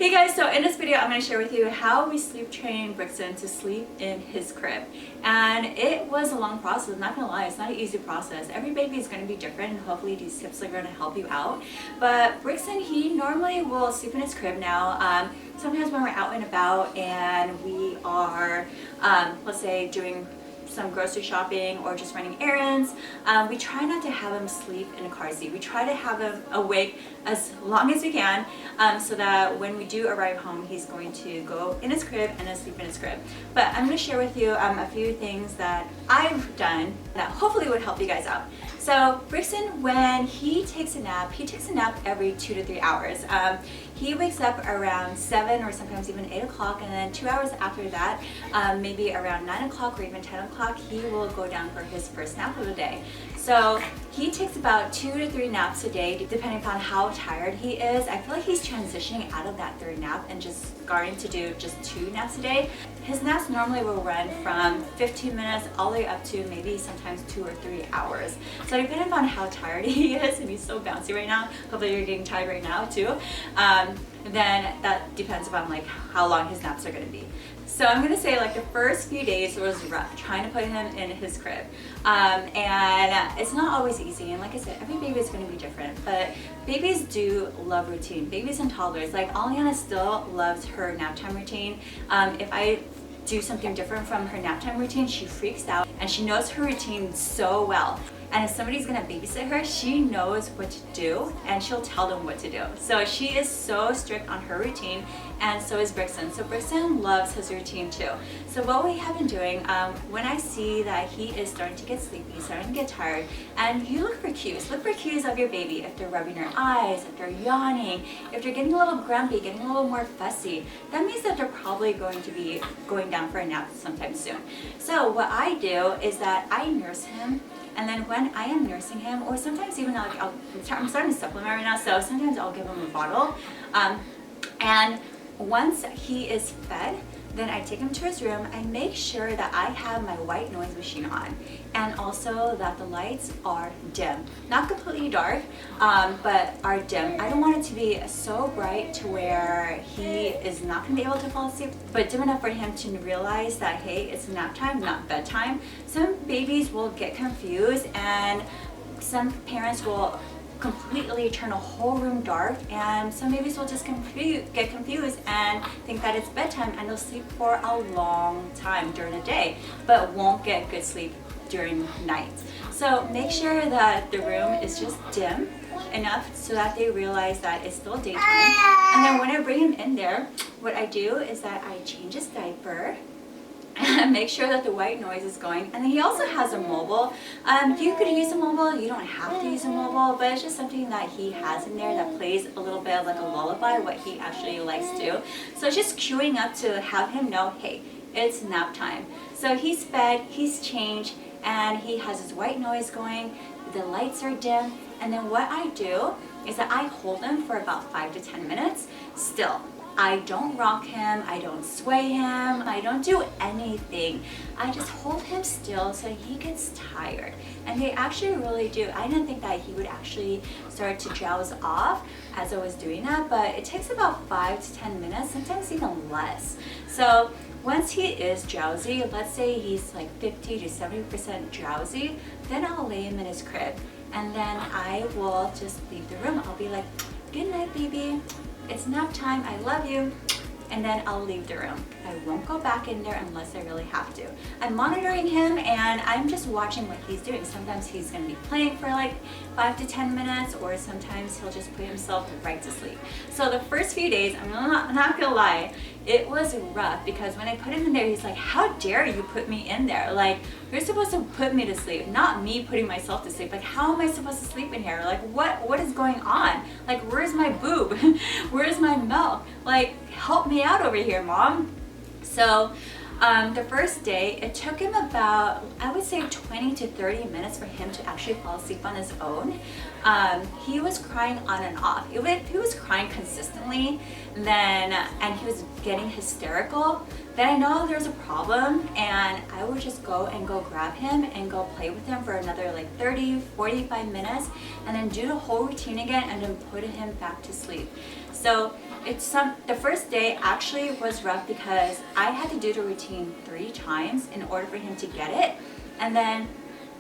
Hey guys, so in this video I'm going to share with you how we sleep train Brixon to sleep in his crib. And it was a long process, I'm not going to lie, it's not an easy process. Every baby is going to be different and hopefully these tips are going to help you out. But Brixon, he normally will sleep in his crib now. Sometimes when we're out and about and we are, let's say, doing some grocery shopping or just running errands, we try not to have him sleep in a car seat. We try to have him awake as long as we can so that when we do arrive home, he's going to go in his crib and then sleep in his crib. But I'm going to share with you a few things that I've done that hopefully would help you guys out. So Brixon, when he takes a nap every 2 to 3 hours. He wakes up around 7 or sometimes even 8 o'clock, and then 2 hours after that, maybe around 9 o'clock or even 10 o'clock, he will go down for his first nap of the day. So he takes about 2 to 3 naps a day, depending upon how tired he is. I feel like he's transitioning out of that third nap and just starting to do just 2 naps a day. His naps normally will run from 15 minutes all the way up to maybe sometimes 2 or 3 hours. So depending upon how tired he is, and he's so bouncy right now, hopefully you're getting tired right now too, then that depends upon like how long his naps are going to be. So I'm going to say like the first few days was rough trying to put him in his crib, and it's not always easy, and like I said, every baby is going to be different, but babies do love routine. Babies and toddlers, like Aliana still loves her nap time routine. If I do something different from her nap time routine, she freaks out, and she knows her routine so well. And if somebody's gonna babysit her, she knows what to do and she'll tell them what to do. So she is so strict on her routine, and so is Brixon. So Brixon loves his routine too. So what we have been doing, when I see that he is starting to get sleepy, starting to get tired, and you look for cues. Look for cues of your baby. If they're rubbing their eyes, if they're yawning, if they're getting a little grumpy, getting a little more fussy, that means that they're probably going to be going down for a nap sometime soon. So what I do is that I nurse him. And then when I am nursing him, or sometimes even I'm starting to supplement right now, so sometimes I'll give him a bottle. And once he is fed, then I take him to his room. I make sure that I have my white noise machine on, and also that the lights are dim. Not completely dark, but are dim. I don't want it to be so bright to where he is not going to be able to fall asleep, but dim enough for him to realize that, hey, it's nap time, not bedtime. Some babies will get confused, and some parents will completely turn a whole room dark, and some babies will just get confused and think that it's bedtime, and they'll sleep for a long time during the day but won't get good sleep during night. So make sure that the room is just dim enough so that they realize that it's still daytime. And then when I bring him in there, what I do is that I change his diaper and make sure that the white noise is going. And then he also has a mobile. You could use a mobile, you don't have to use a mobile, but it's just something that he has in there that plays a little bit like a lullaby, what he actually likes to. So it's just queuing up to have him know, hey, it's nap time. So he's fed, he's changed, and he has his white noise going, the lights are dim, and then what I do is that I hold him for about 5 to 10 minutes still. I don't rock him, I don't sway him, I don't do anything. I just hold him still so he gets tired. And they actually really do. I didn't think that he would actually start to drowse off as I was doing that, but it takes about 5 to 10 minutes, sometimes even less. So once he is drowsy, let's say he's like 50 to 70% drowsy, then I'll lay him in his crib. And then I will just leave the room. I'll be like, good night, baby. It's nap time, I love you, and then I'll leave the room. I won't go back in there unless I really have to. I'm monitoring him, and I'm just watching what he's doing. Sometimes he's going to be playing for like 5 to 10 minutes, or sometimes he'll just put himself right to sleep. So the first few days, I'm not gonna lie, it was rough, because when I put him in there, he's like, how dare you put me in there? Like, you're supposed to put me to sleep, not me putting myself to sleep. Like, how am I supposed to sleep in here? Like, what is going on? Like, where's my boob? Where's my milk? Like, help me out over here, Mom. So the first day, it took him about, I would say 20 to 30 minutes for him to actually fall asleep on his own. He was crying on and off. If he was crying consistently, then, and he was getting hysterical, then I know there's a problem, and I would just go grab him and go play with him for another like 30-45 minutes, and then do the whole routine again, and then put him back to sleep. So The first day actually was rough because I had to do the routine 3 times in order for him to get it, and then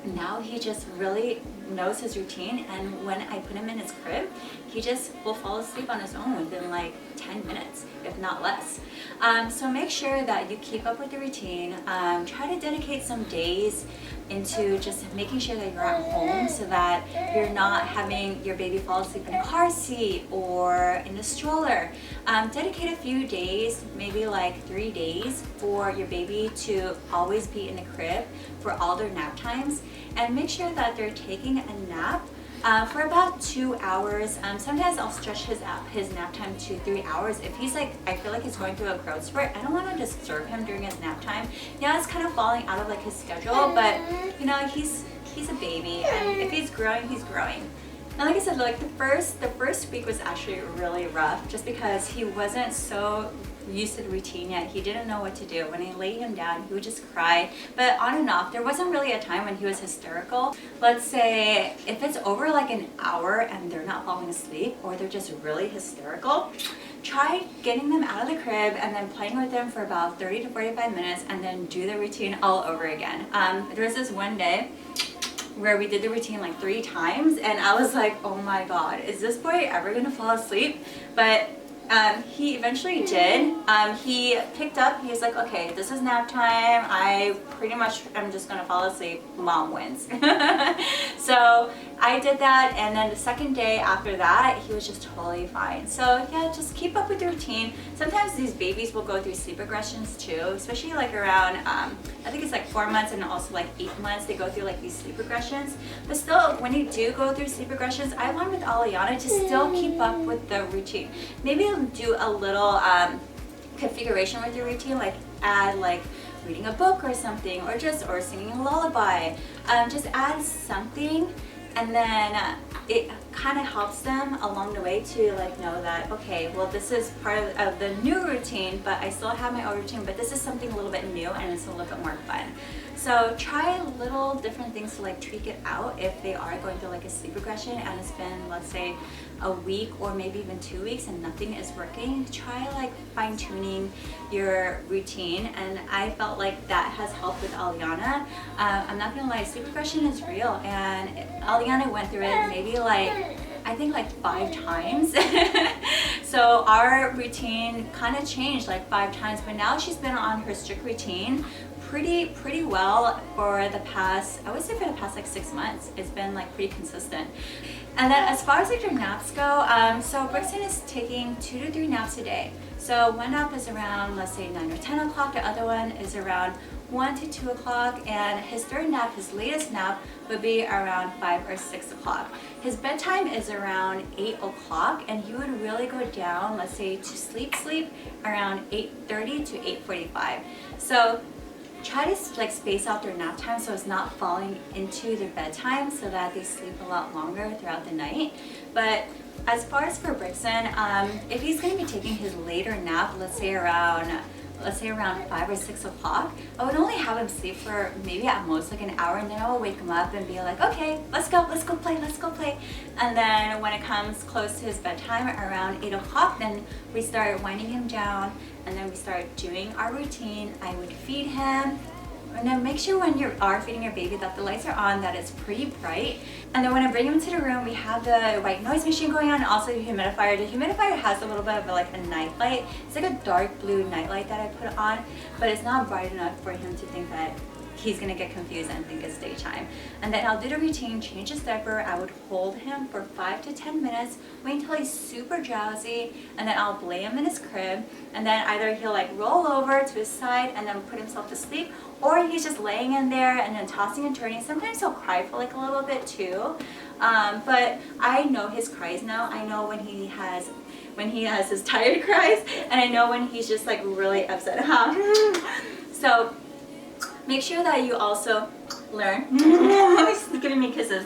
now he just really knows his routine, and when I put him in his crib, he just will fall asleep on his own within like 10 minutes, if not less. So make sure that you keep up with the routine. Try to dedicate some days into just making sure that you're at home so that you're not having your baby fall asleep in a car seat or in the stroller. Dedicate a few days, maybe like 3 days, for your baby to always be in the crib for all their nap times, and make sure that they're taking a nap for about 2 hours. Sometimes I'll stretch his nap time to 3 hours. If he's like, I feel like he's going through a growth spurt, I don't want to disturb him during his nap time. Yeah, it's kind of falling out of like his schedule, but you know, he's a baby, and if he's growing, he's growing. And like I said, like the first week was actually really rough, just because he wasn't so used to the routine yet. He didn't know what to do. When I laid him down, he would just cry, but on and off. There wasn't really a time when he was hysterical. Let's say if it's over like an hour and they're not falling asleep, or they're just really hysterical, try getting them out of the crib and then playing with them for about 30 to 45 minutes, and then do the routine all over again. There was this one day where we did the routine like 3 times, and I was like, oh my god, is this boy ever gonna fall asleep? But he eventually did. He picked up, he was like, okay, this is nap time, I pretty much am just gonna fall asleep, mom wins. So I did that, and then the second day after that, he was just totally fine. So yeah, just keep up with the routine. Sometimes these babies will go through sleep regressions too, especially like around, I think it's like 4 months and also like 8 months, they go through like these sleep regressions. But still, when you do go through sleep regressions, I learned with Aliana to still keep up with the routine. Maybe do a little configuration with your routine, like add like reading a book or something, or singing a lullaby. Just add something, and then it kind of helps them along the way to like know that, okay, well, this is part of the new routine, but I still have my old routine, but this is something a little bit new and it's a little bit more fun. So try little different things to like tweak it out if they are going through like a sleep regression and it's been, let's say, a week or maybe even 2 weeks and nothing is working. Try like fine-tuning your routine, and I felt like that has helped with Aliana. I'm not gonna lie, sleep regression is real, and Aliana went through it maybe like, I think like 5 times. So our routine kind of changed like 5 times, but now she's been on her strict routine pretty well for the past, I would say for the past like 6 months. It's been like pretty consistent. And then as far as like their naps go, so Brixon is taking 2 to 3 naps a day. So one nap is around, let's say 9 or 10 o'clock, the other one is around 1 to 2 o'clock, and his third nap, his latest nap, would be around 5 or 6 o'clock. His bedtime is around 8 o'clock, and he would really go down, let's say, to sleep around 8:30 to 8:45. So try to like space out their nap time so it's not falling into their bedtime, so that they sleep a lot longer throughout the night. But as far as for Brixon, if he's going to be taking his later nap, let's say around 5 or 6 o'clock, I would only have him sleep for maybe at most like an hour, and then I will wake him up and be like, okay, let's go play. And then when it comes close to his bedtime around 8 o'clock, then we start winding him down, and then we start doing our routine. I would feed him. And then make sure when you are feeding your baby that the lights are on, that it's pretty bright. And then when I bring him into the room, we have the white noise machine going on, and also the humidifier. The humidifier has a little bit of like a night light. It's like a dark blue night light that I put on, but it's not bright enough for him to think that he's gonna get confused and think it's daytime. And then I'll do the routine, change his diaper. I would hold him for 5 to 10 minutes, wait until he's super drowsy, and then I'll lay him in his crib, and then either he'll like roll over to his side and then put himself to sleep, or he's just laying in there and then tossing and turning. Sometimes he'll cry for like a little bit too, but I know his cries now. I know when he has his tired cries, and I know when he's just like really upset. So make sure that you also learn. He's giving me kisses.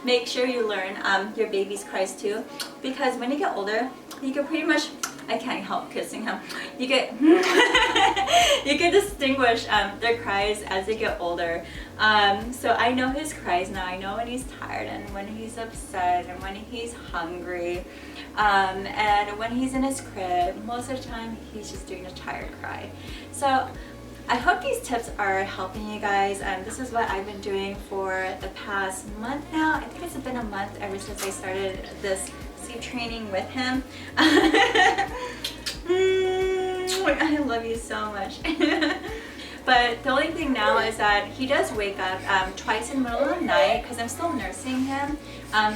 Make sure you learn your baby's cries too, because when you get older, you can pretty much I can't help kissing him. You get you can distinguish their cries as they get older. So I know his cries now. I know when he's tired and when he's upset and when he's hungry. And when he's in his crib, most of the time he's just doing a tired cry. So I hope these tips are helping you guys. This is what I've been doing for the past month now. I think it's been a month ever since I started this sleep training with him. I love you so much. But the only thing now is that he does wake up twice in the middle of the night because I'm still nursing him.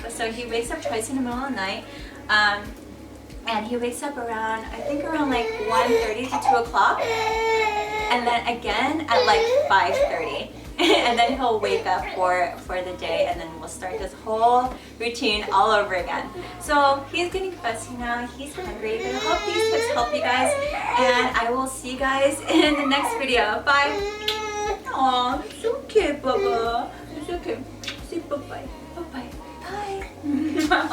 So he wakes up twice in the middle of the night. And he wakes up around, I think around like 1:30 to 2 o'clock. And then again at like 5:30. And then he'll wake up for the day, and then we'll start this whole routine all over again. So he's getting fussy now, he's hungry, but I hope these tips help you guys, and I will see you guys in the next video. Bye. Aw, it's okay, Bubba. It's okay. Say bye-bye. Bye-bye. Bye.